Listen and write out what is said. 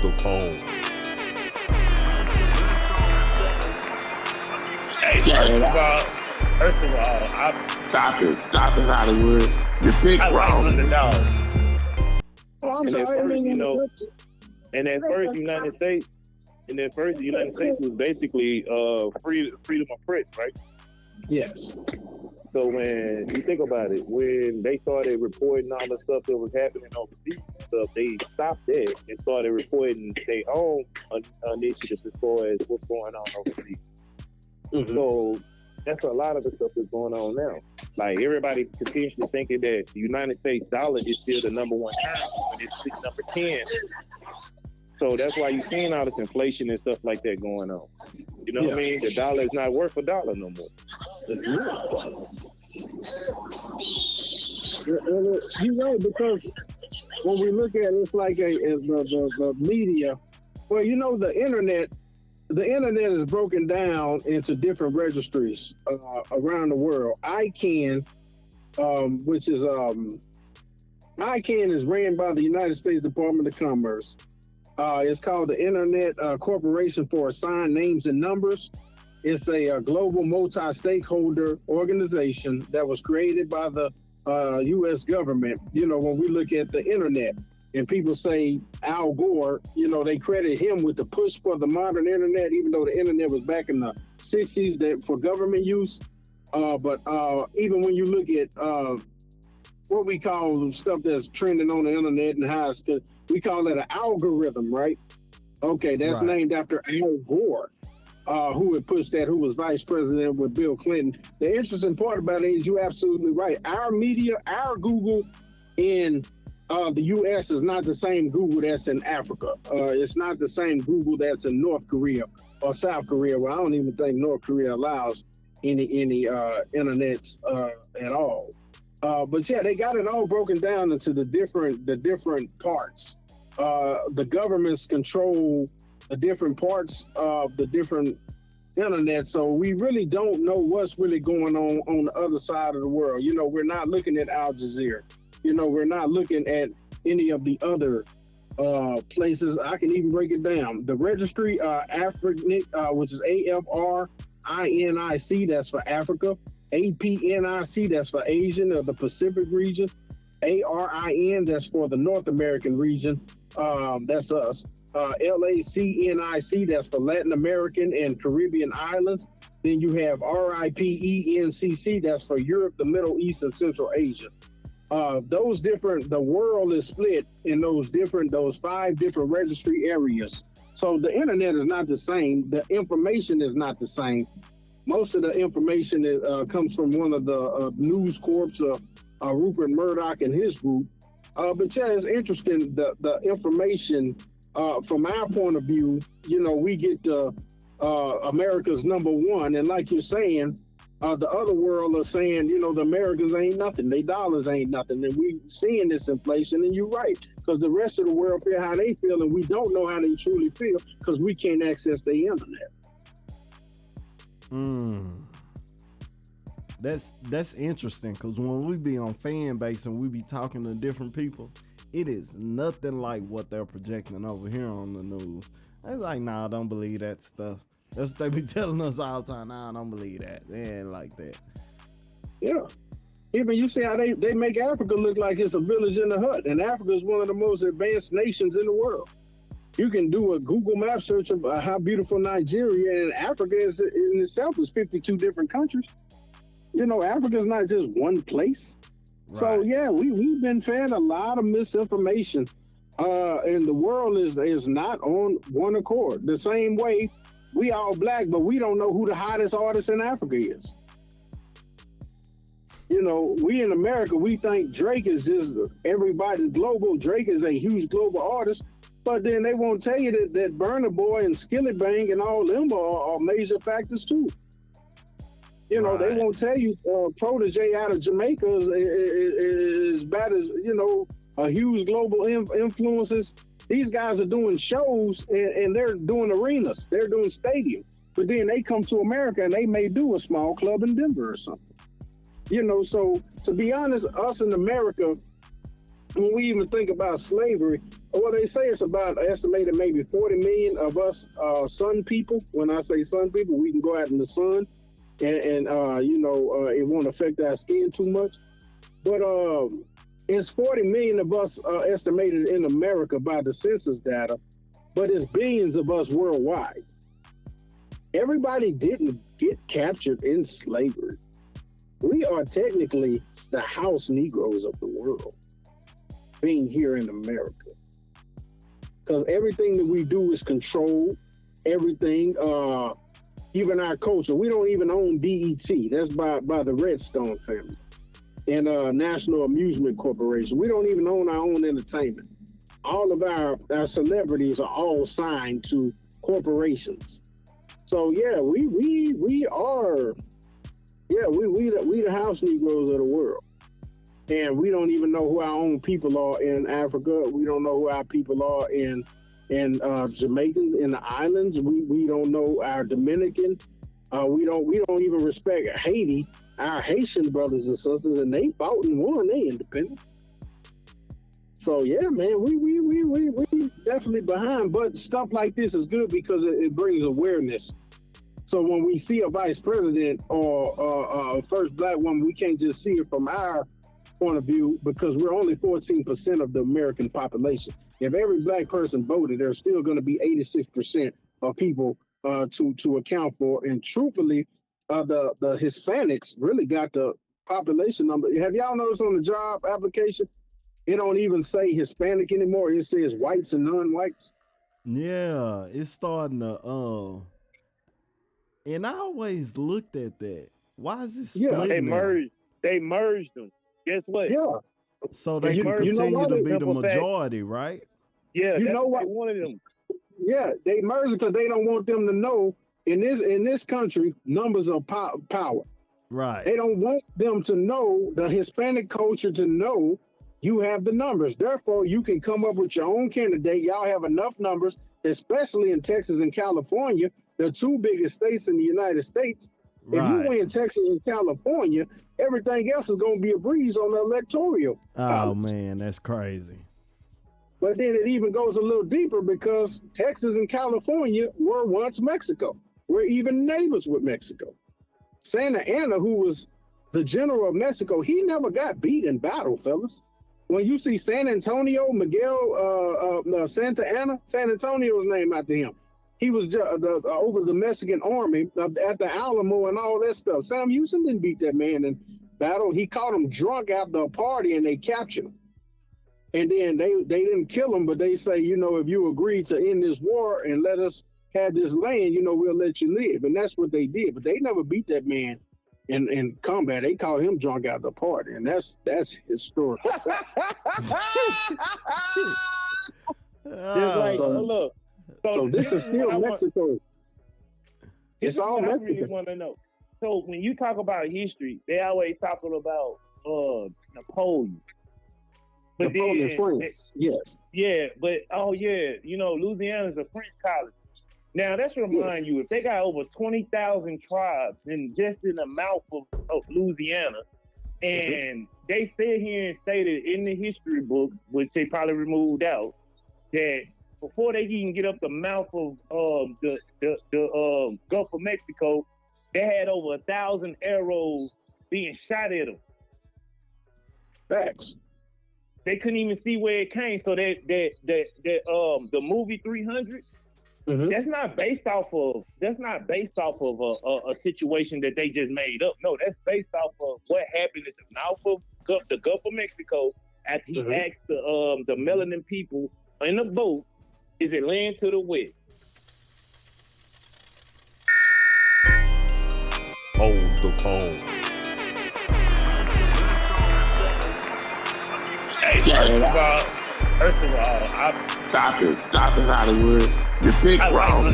the phone. Hey, first of all, Stop it, Hollywood. You're big I like wrong. underdogs. Oh, I'm And at sorry. first, the United States was basically freedom of press, right? Yes. So when you think about it, when they started reporting all the stuff that was happening overseas and stuff, they stopped that and started reporting their own initiatives as far as what's going on overseas. Mm-hmm. So that's a lot of the stuff that's going on now. Like everybody continuously thinking that the United States dollar is still the number one currency when it's number 10. So that's why you're seeing all this inflation and stuff like that going on. You know what I mean? The dollar is not worth a dollar no more. You're right, because when we look at it, it's like the media. Well, you know, the internet is broken down into different registries around the world. ICANN, ICANN is ran by the United States Department of Commerce. It's called the Internet Corporation for Assigned Names and Numbers. It's a global multi-stakeholder organization that was created by the U.S. government. You know, when we look at the internet and people say Al Gore, you know, they credit him with the push for the modern internet, even though the internet was back in the 60s that for government use. But even when you look at what we call stuff that's trending on the internet and how we call it an algorithm, right? Okay, that's named after Al Gore. Who had pushed that, who was vice president with Bill Clinton. The interesting part about it is you're absolutely right. Our media, our Google in the U.S. is not the same Google that's in Africa. It's not the same Google that's in North Korea or South Korea. Well, I don't even think North Korea allows any internets at all. But yeah, they got it all broken down into the different parts. The governments control the different parts of the different internet, so we really don't know what's really going on the other side of the world. You know, we're not looking at Al Jazeera. You know, we're not looking at any of the other places. I can even break it down. The registry, Afrinic, which is AFRINIC, that's for Africa. APNIC, that's for Asian or the Pacific region. ARIN, that's for the North American region. That's us. LACNIC, that's for Latin American and Caribbean islands. Then you have RIPENCC, that's for Europe, the Middle East, and Central Asia. The world is split in those 5 different registry areas. So the internet is not the same. The information is not the same. Most of the information comes from one of the News Corps, Rupert Murdoch and his group. But yeah, it's interesting, the information from our point of view. You know, we get America's number one, and like you're saying, the other world are saying, you know, the Americans ain't nothing, they dollars ain't nothing, and we seeing this inflation. And you're right, because the rest of the world feel how they feel, and we don't know how they truly feel because we can't access the internet. That's interesting, because when we be on fan base and we be talking to different people, it is nothing like what they're projecting over here on the news. They're like, nah, don't believe that stuff. That's what they be telling us all the time. Nah, don't believe that. They ain't like that. Yeah. Even you see how they make Africa look like it's a village in a hut. And Africa is one of the most advanced nations in the world. You can do a Google map search of how beautiful Nigeria and Africa is in itself is 52 different countries. You know, Africa's not just one place. Right. So yeah, we've been fed a lot of misinformation, and the world is not on one accord. The same way we all black, but we don't know who the hottest artist in Africa is. You know, we in America, we think Drake is just everybody's global. Drake is a huge global artist, but then they won't tell you that Burna Boy and Skillet Bang and all them are major factors too. You know, They won't tell you Protege out of Jamaica is bad as, you know, a huge global influences. These guys are doing shows and they're doing arenas. They're doing stadiums. But then they come to America and they may do a small club in Denver or something. You know, so to be honest, us in America, when we even think about slavery, well, they say it's about estimated maybe 40 million of us sun people. When I say sun people, we can go out in the sun and it won't affect our skin too much. But it's 40 million of us estimated in America by the census data, but it's billions of us worldwide. Everybody didn't get captured in slavery. We are technically the house Negroes of the world, being here in America. Because everything that we do is controlled. Everything, even our culture. We don't even own BET. That's by the Redstone family. And National Amusement Corporation. We don't even own our own entertainment. All of our celebrities are all signed to corporations. So yeah, we are the house Negroes of the world. And we don't even know who our own people are in Africa. We don't know who our people are in Jamaicans in the islands. We don't know our Dominican. We don't even respect Haiti, our Haitian brothers and sisters, and they fought and won their independence. So yeah, man, we definitely behind. But stuff like this is good because it brings awareness. So when we see a vice president or a first black woman, we can't just see it from our point of view because we're only 14% of the American population. If every black person voted, there's still going to be 86% of people to account for. And truthfully, the Hispanics really got the population number. Have y'all noticed on the job application, it don't even say Hispanic anymore. It says whites and non-whites. Yeah, it's starting to. And I always looked at that. Why is it splitting? Yeah, they merged them. Guess what? Yeah. So they can continue to be the majority, right? Yeah, you know what? One of them. Yeah, they merged because they don't want them to know in this country numbers are power. Right. They don't want them to know, the Hispanic culture to know you have the numbers. Therefore, you can come up with your own candidate. Y'all have enough numbers, especially in Texas and California, the two biggest states in the United States. Right. If you win Texas and California, everything else is going to be a breeze on the electoral. Oh, man, that's crazy. But then it even goes a little deeper because Texas and California were once Mexico. We're even neighbors with Mexico. Santa Anna, who was the general of Mexico, he never got beat in battle, fellas. When you see San Antonio, Miguel Santa Anna, San Antonio's named after him. He was over the Mexican army at the Alamo and all that stuff. Sam Houston didn't beat that man in battle. He caught him drunk after a party and they captured him. And then they didn't kill him, but they say, if you agree to end this war and let us have this land, we'll let you live. And that's what they did. But they never beat that man in combat. They caught him drunk at the party, and that's historical. Just like, look. So this is still Mexico. It's all Mexico. I really want to know. So when you talk about history, they always talking about Napoleon. But Napoleon, France, yes. Yeah, but Louisiana's a French colony. Now that's remind you, if they got over 20,000 tribes in the mouth of Louisiana, and they sit here and stated in the history books, which they probably removed out, that before they even get up the mouth of the Gulf of Mexico, they had over 1,000 arrows being shot at them. Facts. They couldn't even see where it came. So the movie 300, that's not based off of a situation that they just made up. No, that's based off of what happened at the mouth of the Gulf of Mexico after he asked the melanin people in the boat, is it land to the west? On the phone. Hey, first of all, stop it, Hollywood. You're big wrong.